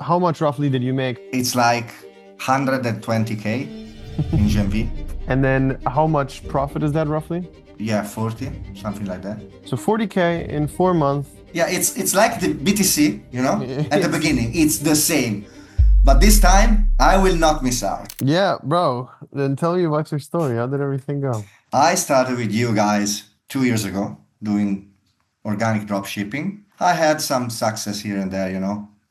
how much roughly did you make? It's like 120K in GMV. And then how much profit is that roughly? Yeah, 40, something like that. So 40K in 4 months. Yeah, it's like the BTC, at the It's- beginning. It's the same. But this time, I will not miss out. Yeah, bro. Then tell me about your story. How did everything go? I started with you guys 2 years ago doing organic drop shipping. I had some success here and there,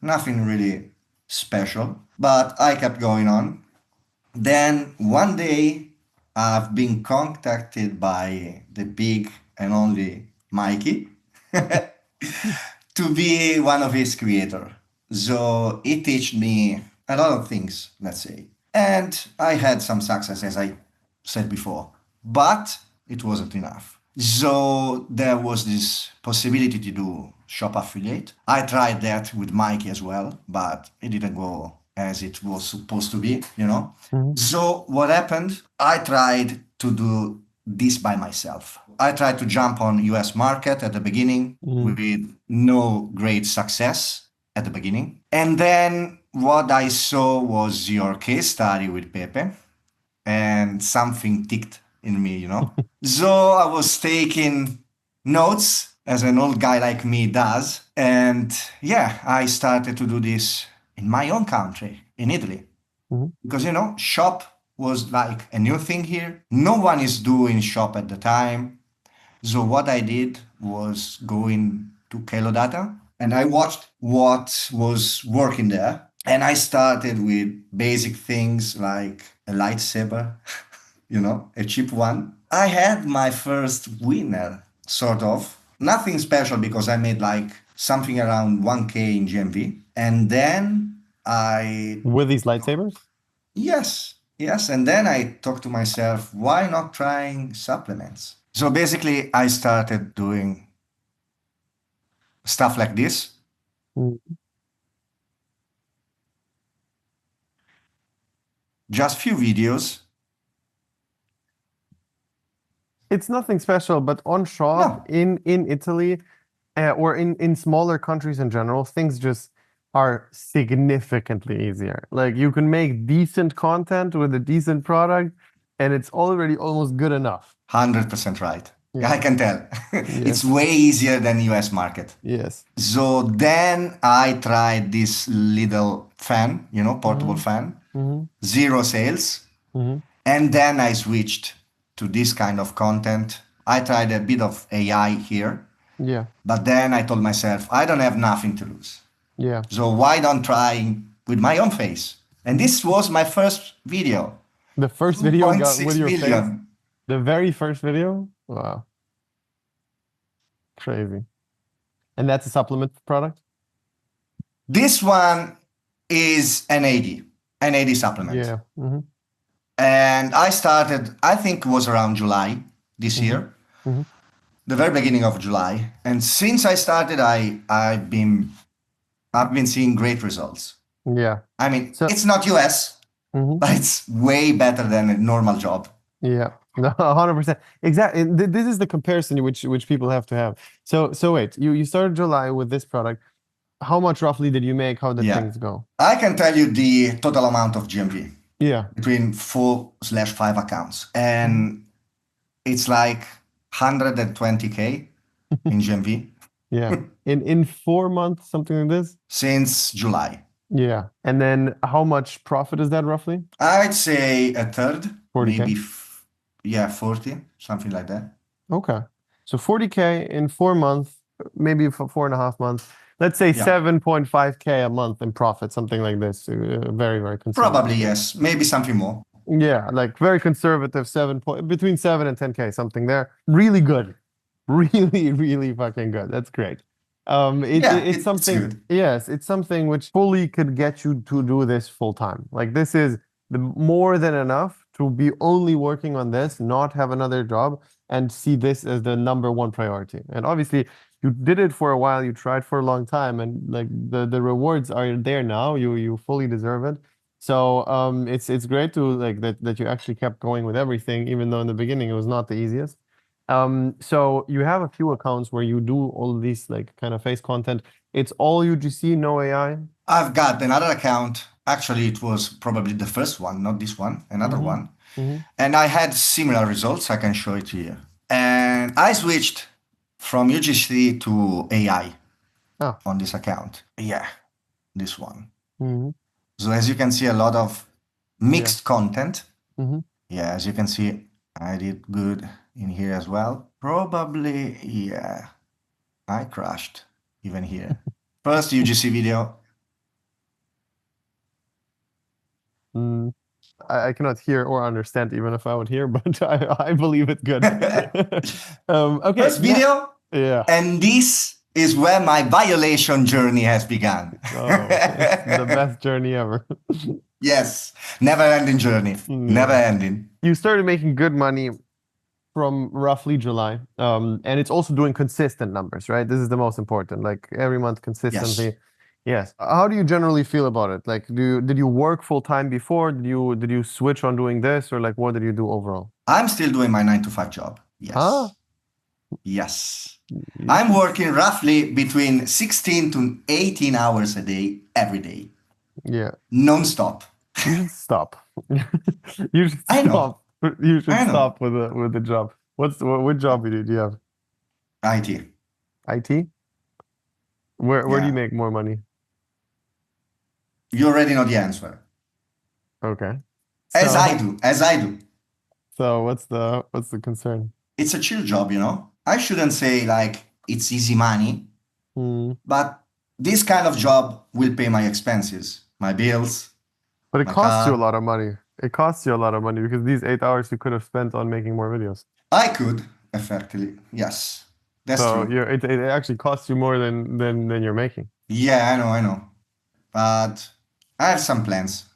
nothing really special, but I kept going on. Then one day, I've been contacted by the big and only Mikey to be one of his creator. So he taught me a lot of things, let's say. And I had some success, as I said before, but it wasn't enough. So there was this possibility to do shop affiliate. I tried that with Mikey as well, but it didn't go as it was supposed to be. So what happened? I tried to do this by myself. I tried to jump on US market at the beginning with no great success at the beginning. And then what I saw was your case study with Pepe and something ticked in me. So I was taking notes as an old guy like me does. And yeah, I started to do this in my own country, in Italy. Because, shop was like a new thing here. No one is doing shop at the time. So what I did was go to Kelo Data and I watched what was working there. And I started with basic things like a lightsaber, a cheap one. I had my first winner, sort of. Nothing special because I made like something around 1K in GMV. And then With these lightsabers? Yes. And then I talked to myself, why not trying supplements? So basically, I started doing stuff like this. Mm. Just few videos. It's nothing special, but on shop No, in Italy or in smaller countries in general, things just are significantly easier. Like you can make decent content with a decent product, and it's already almost good enough. 100% right. Yeah. I can tell. It's Yes. way easier than US market. Yes. So then I tried this little fan, portable fan, Mm-hmm. zero sales. Mm-hmm. And then I switched to this kind of content. I tried a bit of AI here, Yeah. but then I told myself, I don't have nothing to lose. Yeah. So why don't try with my own face? And this was my first video. The first video got with 2.6 your face. million. The very first video? Wow. Crazy. And that's a supplement product? This one is an AD supplement. Yeah. Mm-hmm. And I started, I think it was around July this year, Mm-hmm. the very beginning of July. And since I started, I've been seeing great results. Yeah. I mean, So it's not US, Mhm. but it's way better than a normal job. Yeah, no, 100%. Exactly. This is the comparison which people have to have. So wait, you started July with this product. How much roughly did you make? How did Yeah. things go? I can tell you the total amount of GMV Yeah. between 4/5 accounts. And it's like 120K in GMV Yeah. In 4 months, something like this? since July. Yeah. And then how much profit is that roughly? I'd say a third, 40K. maybe, 40, something like that. Okay. So 40K in 4 months, maybe for 4.5 months. Let's say Yeah. 7.5K a month in profit, something like this. Very, very conservative. Probably, yes. Maybe something more. Yeah, like very conservative, between 7 and 10K, something there. Really good. Really, really fucking good. That's great. It's something, good. yes, it's something which fully could get you to do this full time. Like this is more than enough to be only working on this, not have another job, and see this as the number one priority. And obviously, you did it for a while, you tried for a long time, and like the rewards are there now. You fully deserve it. So it's great to like that you actually kept going with everything, even though in the beginning it was not the easiest. So you have a few accounts where you do all of these like kind of face content. It's all UGC, no AI. I've got another account. Actually, it was probably the first one, not this one, another Mm-hmm. one. Mm-hmm. And I had similar results. I can show it here. And I switched from UGC to AI Oh. on this account. Yeah, this one. Mm-hmm. So as you can see, a lot of Yeah. mixed content. Mm-hmm. Yeah, as you can see, I did good in here as well. Probably, yeah, I crashed even here. First UGC video. Mm. I cannot hear or understand even if I would hear, but I believe it good. Okay, First now, video, yeah. and this is where my violation journey has begun. Oh, it's the best journey ever. Yes, never ending journey, never Yeah. ending. You started making good money from roughly July. And it's also doing consistent numbers, right? This is the most important, like every month Yes, consistently. Yes. How do you generally feel about it? Like, did you work full time before? Did you switch on doing this, or like what did you do overall? I'm still doing my 9 to 5 job. Huh? Yes, yes. You I'm should, working roughly between 16 to 18 hours a day, every day, yeah. non-stop. You should stop. You should I know, stop. You should I know. stop with the job. What job do you have? IT, IT? Where do you yeah. make more money? You already know the answer. Okay. As I So do, as I do. so what's the concern? It's a chill job, you know? I shouldn't say like it's easy money, Hmm. but this kind of job will pay my expenses, my bills, But it my costs you a car. lot of money. It costs you a lot of money because these 8 hours you could have spent on making more videos. I could, effectively. Yes, that's So true. it actually costs you more than you're making. Yeah, I know, I know. But I have some plans.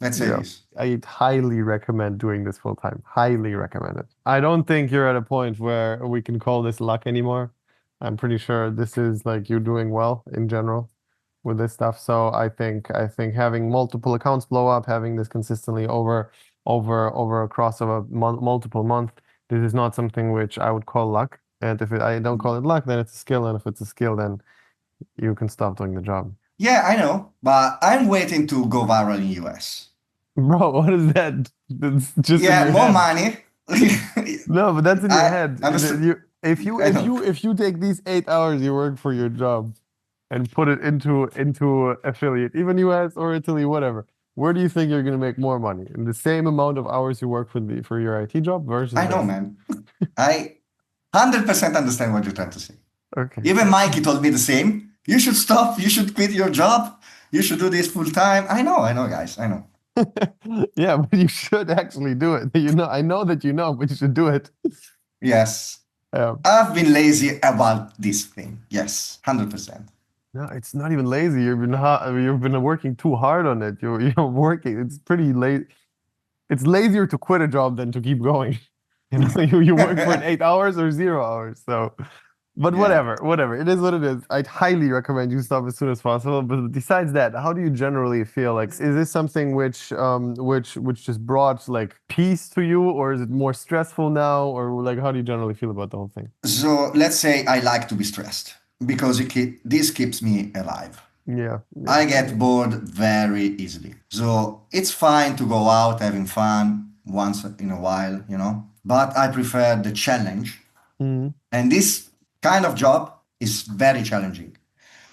Let's say Yeah. this. I highly recommend doing this full time. Highly recommend it. I don't think you're at a point where we can call this luck anymore. I'm pretty sure this is like you doing well in general with this stuff. So I think having multiple accounts blow up, having this consistently over across of a multiple month, this is not something which I would call luck. And if I don't call it luck, then it's a skill. And if it's a skill, then you can stop doing the job. Yeah, I know, but I'm waiting to go viral in US. Bro, what is that? That's just in Yeah, your more head. money. No, but that's in your head. I'm a, st- I know. If you take these 8 hours you work for your job and put it into affiliate, even US or Italy, whatever, where do you think you're gonna make more money? In the same amount of hours you work for your IT job versus I know, this. man. I 100% understand what you're trying to say. Okay. Even Mikey told me the same. You should stop. You should quit your job. You should do this full time. I know, guys. I know. Yeah, but you should actually do it. I know that you know, but you should do it. Yes. Um, I've been lazy about this thing. Yes, 100%. no, it's not even lazy. You've been working too hard on it. You're working. It's pretty late. It's lazier to quit a job than to keep going. You work for it 8 hours or 0 hours. So, but Yeah. whatever. It is what it is. I'd highly recommend you stop as soon as possible. But besides that, how do you generally feel? Like, is this something which just brought like peace to you, or is it more stressful now, or like how do you generally feel about the whole thing? So let's say I like to be stressed because this keeps me alive. Yeah, I yeah, get bored very easily. So it's fine to go out having fun once in a while, you know, but I prefer the challenge. mm, And this kind of job is very challenging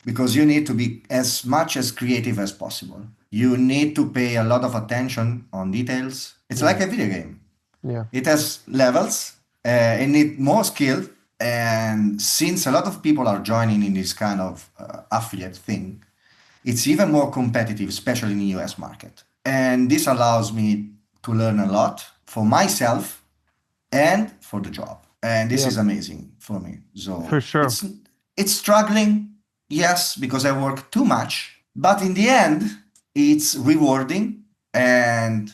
because you need to be as much as creative as possible. You need to pay a lot of attention on details. It's like yeah, a video game. yeah, It has levels, it need more skill. And since a lot of people are joining in this kind of affiliate thing, it's even more competitive, especially in the US market. And this allows me to learn a lot for myself and for the job. And this yeah, is amazing for me. for So sure. it's struggling, yes, because I work too much, but in the end, it's rewarding, and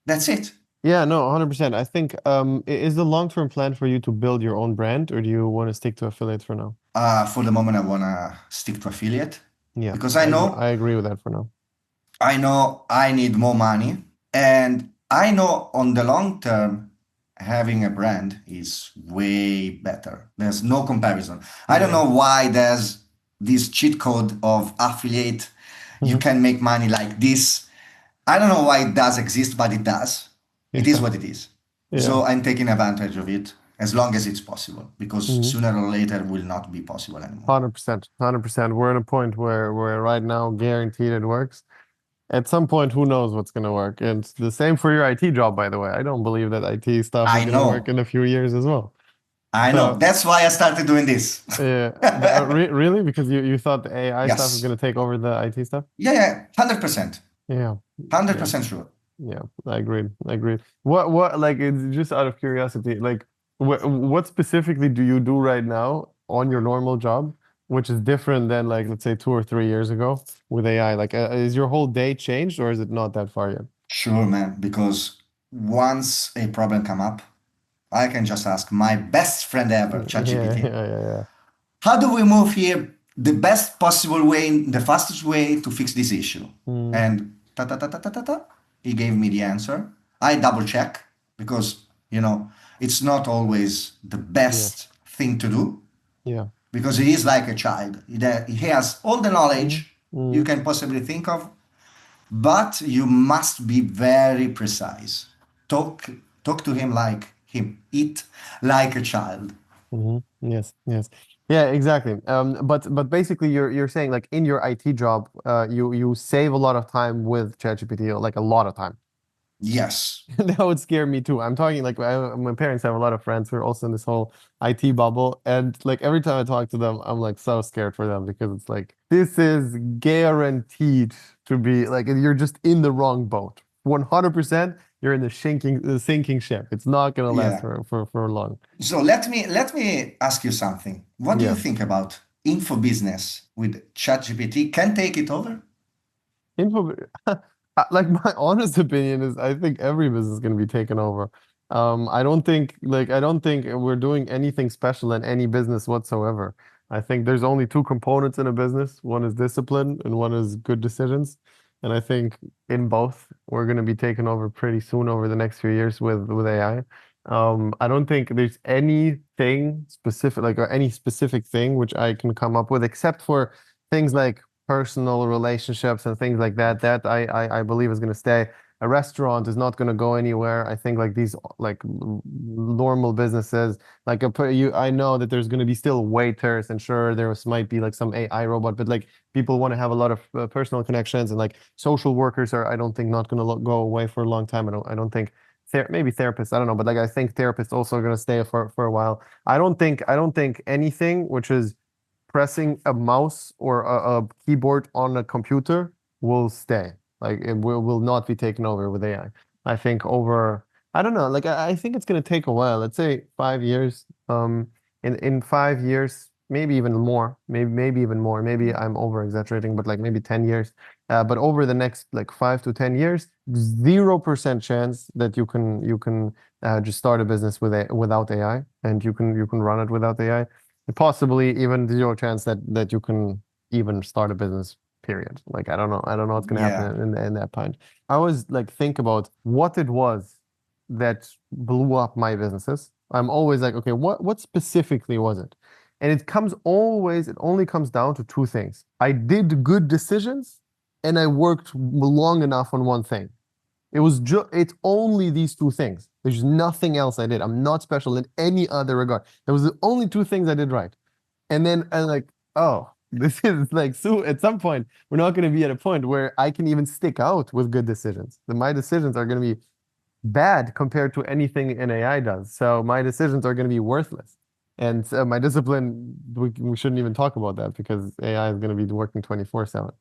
that's it. Yeah, no, 100%. I think is the long-term plan for you to build your own brand, or do you want to stick to affiliate for now? For the moment, I wanna stick to affiliate Yeah, because I agree with that for now. I know I need more money, and I know on the long term, having a brand is way better. There's no comparison. I don't Yeah. know why there's this cheat code of affiliate You Mhm. can make money like this. I don't know why it does exist, but it does. It is Yeah. what it is. Yeah. So I'm taking advantage of it as long as it's possible, because Mhm. sooner or later will not be possible anymore. 100%. 100%. We're in a point where right now guaranteed it works. At some point, who knows what's going to work? And it's the same for your IT job, by the way. I don't believe that IT stuff is I going to work know. in a few years as well. I know. So, That's why I started doing this. yeah, really? Because you thought the AI stuff is Yes. going to take over the IT stuff? Yeah, yeah. 100%. Yeah. Yeah. 100% sure. Yeah. I agreed. I agreed. Like, it's just out of curiosity, like, what specifically do you do right now on your normal job, which is different than, like, let's say 2 or 3 years ago with AI? Like, is your whole day changed or is it not that far yet? Sure, man. Because once a problem come up, I can just ask my best friend ever, Yeah, ChatGPT. yeah, yeah, How do we move here the best possible way, the fastest way to fix this issue? yeah. And ta ta ta ta ta ta ta, he gave me the answer. I double check because, it's not always the Yes. best thing to do Yeah. because he is like a child. He has all the Mm, knowledge you mm, can possibly think of, but you must be very precise. Talk, talk to him like him. Eat like a child. yes. Yes. Yeah, exactly. But basically you're saying like in your IT job, you save a lot of time with ChatGPT, like a lot of time. Yes. That would scare me too. I'm talking like my parents have a lot of friends who are also in this whole IT bubble, and like every time I talk to them, I'm like so scared for them because it's like this is guaranteed to be like you're just in the wrong boat. 100%, you're in the sinking ship. It's not gonna last Yeah. for long. So let me ask you something. What do you Yeah. think about info business with ChatGPT? Can take it over? Info, like my honest opinion is I think every business is going to be taken over. I don't think we're doing anything special in any business whatsoever. I think there's only two components in a business. One is discipline and one is good decisions. And I think in both we're going to be taken over pretty soon over the next few years with AI. I don't think there's anything specific like or any specific thing which I can come up with except for things like personal relationships and things like that. That I believe is going to stay. A restaurant is not going to go anywhere. I think like these like normal businesses, like I know that there's going to be still waiters, and sure might be like some AI robot, but like people want to have a lot of personal connections, and like social workers are I don't think not going to go away for a long time. I don't think. Maybe therapists, I don't know, but like I think therapists also are going to stay for a while. I don't think anything which is pressing a mouse or a keyboard on a computer will stay. Like it will not be taken over with AI. I think over, I don't know, like I think it's gonna take a while. Let's say 5 years. In 5 years, maybe even more, maybe even more. Maybe I'm over exaggerating, but like maybe 10 years. But over the next like 5 to 10 years, 0% chance that you can just start a business without AI, and you can run it without AI. Possibly even zero chance that you can even start a business, period. Like I don't know what's gonna happen Yeah. in that point. I always like think about what it was that blew up my businesses. I'm always like, okay, what specifically was it? And it only comes down to two things. I did good decisions and I worked long enough on one thing. It's only these two things. There's nothing else I did. I'm not special in any other regard. There was the only two things I did right. And then I'm like, oh, this is like so at some point we're not going to be at a point where I can even stick out with good decisions. My decisions are going to be bad compared to anything an AI does. So my decisions are going to be worthless. And my discipline, we shouldn't even talk about that because AI is going to be working 24/7.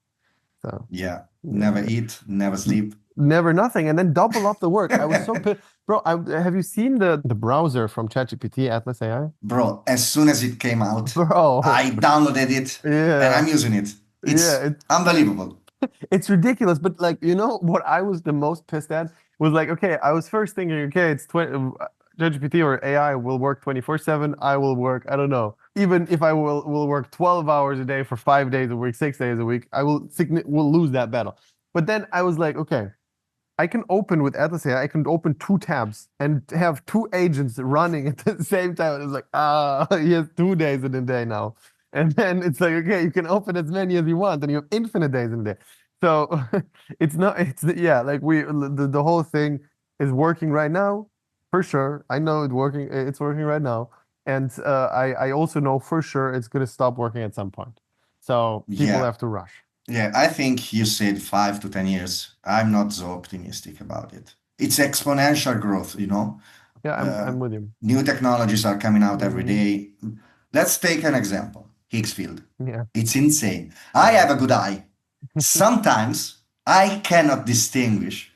So Yeah. Never yeah. eat, never sleep. Never nothing, and then double up the work. I was so pissed. Bro, have you seen the browser from ChatGPT, Atlas AI? Bro, as soon as it came out, Bro, I downloaded it and yeah, I'm using it. yeah, It's unbelievable. it's ridiculous. But like, what I was the most pissed at was like, okay, I was first thinking, okay, it's 20, ChatGPT or AI will work 24/7. I will work, I don't know, even if I will work 12 hours a day for 5 days a week, 6 days a week, will lose that battle. But then I was like, okay. I can open with Atlas here. I can open two tabs and have two agents running at the same time. It's like, he has 2 days in a day now. And then it's like, okay, you can open as many as you want, and you have infinite days in a day. So it's not, yeah, like the whole thing is working right now, for sure. I know it's working right now. And I also know for sure it's going to stop working at some point. So people Yeah. have to rush. Yeah, I think you said 5 to 10 years. I'm not so optimistic about it. It's exponential growth, you know. Yeah, Uh, I'm with you. New technologies are coming out every Hmm. day. Let's take an example. Higgsfield. Yeah. It's insane. I Yeah. have a good eye. Sometimes I cannot distinguish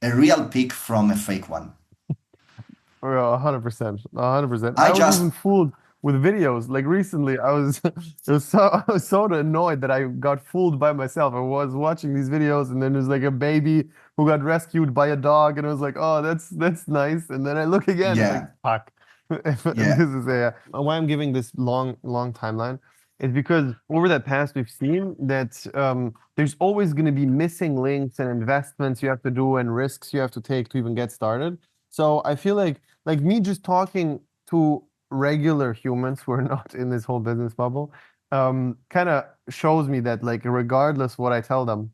a real pig from a fake one. 100%, 100%. I I was even just, fooled with videos. Like recently, I was I was so annoyed that I got fooled by myself. I was watching these videos, and then there's like a baby who got rescued by a dog, and I was like, oh, that's nice. And then I look again, it's like, yeah, fuck, yeah. this is why I'm giving this long timeline is because over that past we've seen that there's always going to be missing links and investments you have to do and risks you have to take to even get started. So I feel like me just talking to regular humans who are not in this whole business bubble, kind of shows me that like regardless what I tell them,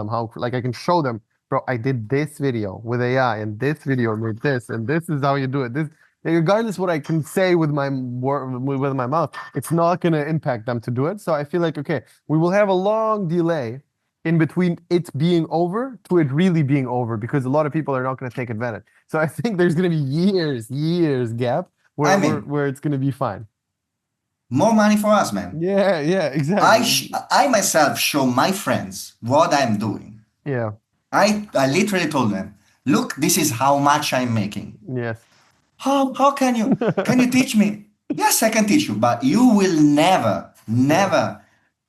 how like I can show them, bro, I did this video with AI and this video made this and this is how you do it. This regardless what I can say with my with my mouth, it's not gonna impact them to do it. So I feel like okay, we will have a long delay in between it being over to it really being over because a lot of people are not going to take advantage. So I think there's going to be years gap I mean, where it's going to be fine. more money for us, man. Yeah, exactly. I myself show my friends what I'm doing. Yeah, I literally told them, look, this is how much I'm making. yes. How can you teach me? Yes, I can teach you, but you will never, Yeah, never,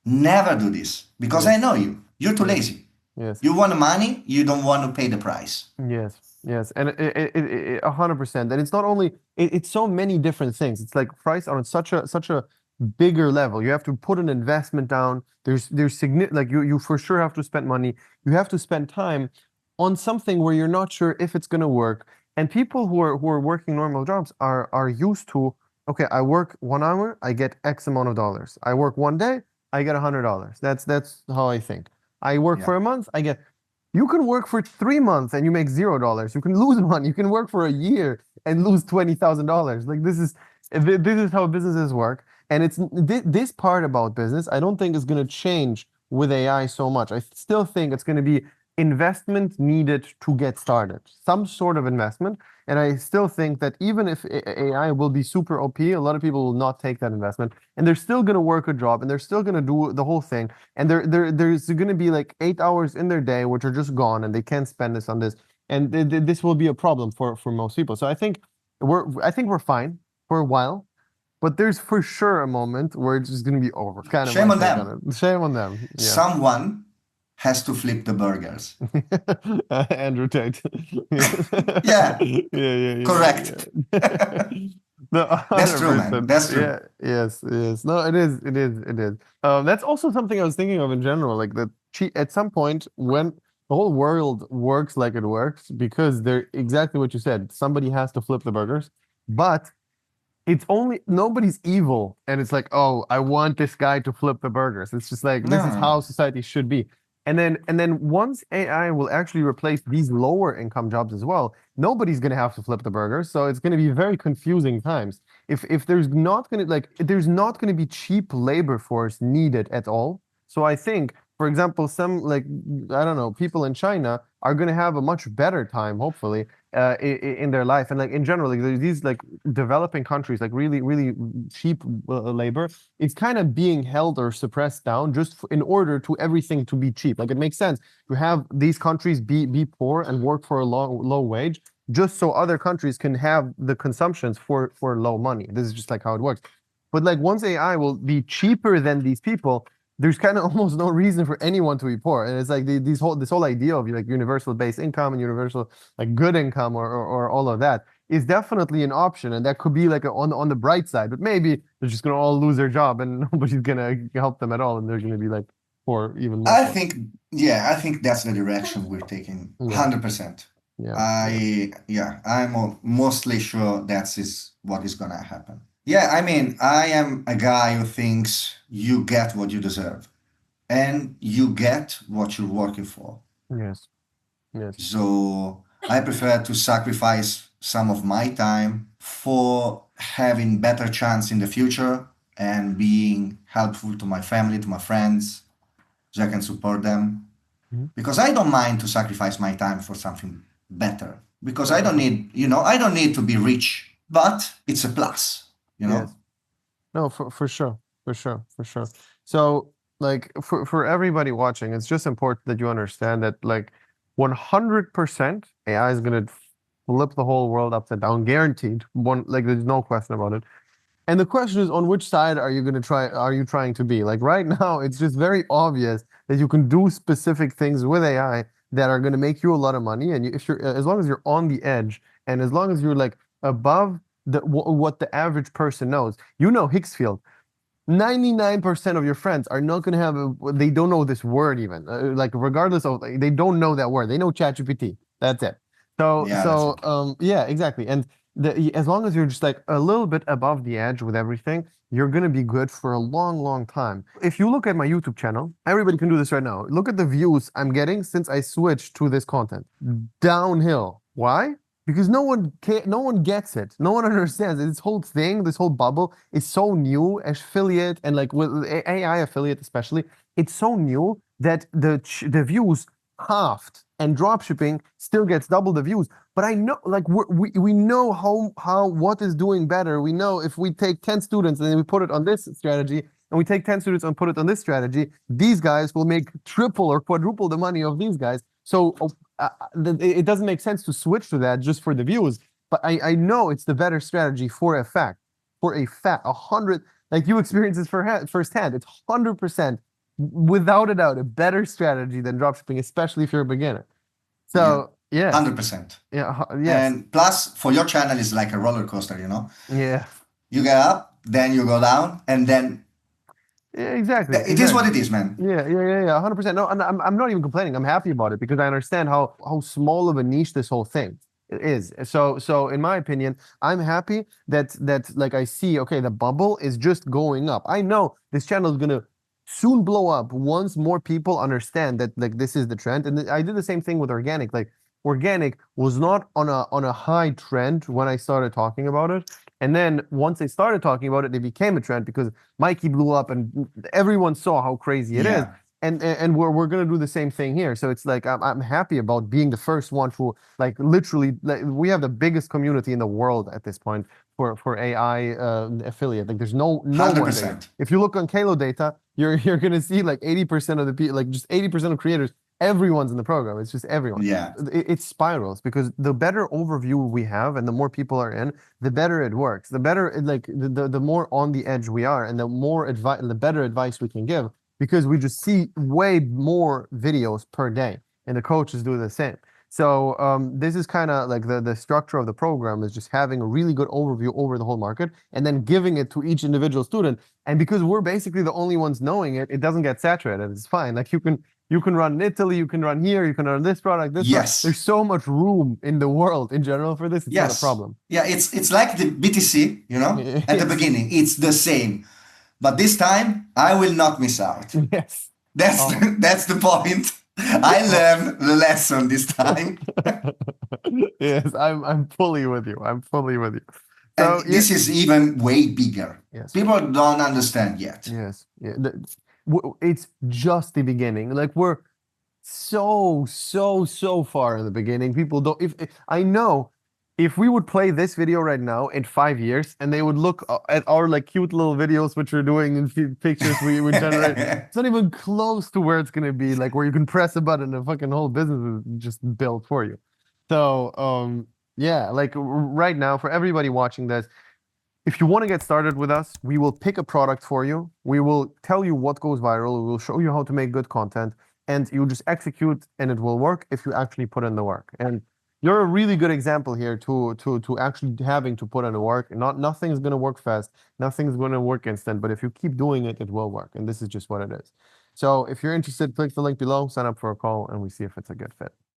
never do this because I yes, know you. You're too yes, lazy. yes. You want money, you don't want to pay the price. Yes, and 100%. And it's not only it's so many different things. It's like price on such a bigger level. You have to put an investment down. There's like you for sure have to spend money. You have to spend time on something where you're not sure if it's gonna work. And people who are working normal jobs are used to, okay, I work 1 hour, I get X amount of dollars. I work one day, I get $100. That's how I think. I work Yeah. for a month, I get you can work for 3 months and you make $0. You can lose money. You can work for a year and lose $20,000. Like this is how businesses work. And it's this part about business, I don't think is going to change with AI so much. I still think it's going to be investment needed to get started, some sort of investment. And I still think that even if AI will be super OP, a lot of people will not take that investment and they're still going to work a job and they're still going to do the whole thing and there's going to be like 8 hours in their day which are just gone and they can't spend this on this and this will be a problem for most people. So I think we're fine for a while, but there's for sure a moment where it's just going to be over. It's kind of Shame my on take them. on it. Shame on them. Yeah. Someone has to flip the burgers. Andrew Tate. Yeah, Yeah. correct. No, That's true, man. 100%. That's true. Yeah, yes. No, it is. That's also something I was thinking of in general, like that at some point when the whole world works like it works, because they're exactly what you said, somebody has to flip the burgers, but it's only nobody's evil and it's like, oh, I want this guy to flip the burgers. It's just like this No, is no, no. how society should be. And then once AI will actually replace these lower income jobs as well, nobody's gonna have to flip the burgers, so it's gonna be very confusing times if there's not gonna be cheap labor force needed at all. So I think, for example, some like I don't know, people in China are gonna have a much better time, hopefully, in their life. And like in general, like there's these like developing countries, like really cheap labor, it's kind of being held or suppressed down just in order to everything to be cheap. Like it makes sense to have these countries be poor and work for a low wage just so other countries can have the consumptions for low money. This is just like how it works. But like once AI will be cheaper than these people, there's kind of almost no reason for anyone to be poor. And it's like this whole idea of like universal base income and universal like good income or all of that is definitely an option, and that could be like on the bright side. But maybe they're just gonna all lose their job and nobody's gonna help them at all, and they're gonna be like poor, even more I poor. think, yeah, I think that's the direction we're taking. Yeah, 100%. yeah. I'm mostly sure that's is what is gonna happen. Yeah, I mean, I am a guy who thinks you get what you deserve. and you get what you're working for. Yes. Yes. So I prefer to sacrifice some of my time for having better chance in the future and being helpful to my family, to my friends, so I can support them. Mhm. Because I don't mind to sacrifice my time for something better. Because I No, don't need, I don't need to be rich, but it's a plus, you know? yes. No, for sure. For sure. For sure. So, like, for everybody watching, it's just important that you understand that, like, 100% AI is gonna flip the whole world upside down, guaranteed. One, like, there's no question about it. And the question is, on which side are you going to try, are you trying to be? Like right now, it's just very obvious that you can do specific things with AI that are going to make you a lot of money. And if you're, as long as you're on the edge and as long as you're like above what the average person knows, you know, Higgsfield, 99% of your friends are not going to have they don't know this word even. Like regardless of, like, they don't know that word. They know ChatGPT. That's it. So Yeah, that's so it. yeah, exactly. And as long as you're just like a little bit above the edge with everything, you're going to be good for a long, long time. If you look at my YouTube channel, everybody can do this right now. Look at the views I'm getting since I switched to this content. Downhill. Why? Because no one gets it. No one understands it. This whole thing, this whole bubble is so new. Affiliate and like with AI affiliate especially, it's so new that the views halved, and dropshipping still gets double the views. But I know, like we know how what is doing better. We know if we take 10 students and then we put it on this strategy, and we take 10 students and put it on this strategy, these guys will make triple or quadruple the money of these guys. So it doesn't make sense to switch to that just for the views. But I know it's the better strategy for a fact. For a fact, 100, like you experience this firsthand. It's 100% without a doubt a better strategy than dropshipping, especially if you're a beginner. Yeah, So yes, 100%. yeah, yes, And plus, for your channel, it's like a roller coaster, you know? yeah, You get up, then you go down, and then yeah, exactly, it is what exactly. it is, man. Yeah, 100%. No, and I'm not even complaining. I'm happy about it because I understand how small of a niche this whole thing is. So in my opinion, I'm happy that like I see, okay, the bubble is just going up. I know this channel is gonna soon blow up once more people understand that like this is the trend. And I did the same thing with organic. Like organic was not on a high trend when I started talking about it. And then once I started talking about it, it became a trend because Mikey blew up and everyone saw how crazy it is. Yeah. And we're gonna do the same thing here. So it's like I'm happy about being the first one to like literally like we have the biggest community in the world at this point for AI affiliate. Like there's no one bigger. 100%. If you look on Kalo data, you're gonna see like 80% of the people, like just 80% of creators, everyone's in the program. It's just everyone. Yeah. It spirals because the better overview we have and the more people are in, the better it works. The better like the more on the edge we are, and the more advice, the better advice we can give because we just see way more videos per day, and the coaches do the same. So this is kind of like the structure of the program is just having a really good overview over the whole market and then giving it to each individual student. And because we're basically the only ones knowing it, it doesn't get saturated. It's fine. Like you can run in Italy, you can run here, you can run this product, this product. There's Yes. so much room in the world in general for this. It's not a Yes. problem. Yeah, it's like the BTC, you know? At the Yes. beginning, it's the same. But this time, I will not miss out. Yes. That's Oh. that's the point. I Oh. learned the lesson this time. Yes, I'm fully with you. I'm fully with you. And So yeah, this is even way bigger. yes, People don't understand yet. yes, yeah. It's just the beginning. Like we're so far in the beginning. People don't. If I know, if we would play this video right now in 5 years, and they would look at our like cute little videos which we're doing and pictures we generate, it's not even close to where it's gonna be. Like where you can press a button and the fucking whole business is just built for you. So yeah, like right now for everybody watching this, if you want to get started with us, we will pick a product for you. We will tell you what goes viral. We will show you how to make good content, and you just execute, and it will work if you actually put in the work. And you're a really good example here to actually having to put in the work. Nothing's gonna work fast, nothing's gonna work instant, but if you keep doing it, it will work. And this is just what it is. So if you're interested, click the link below, sign up for a call, and we see if it's a good fit.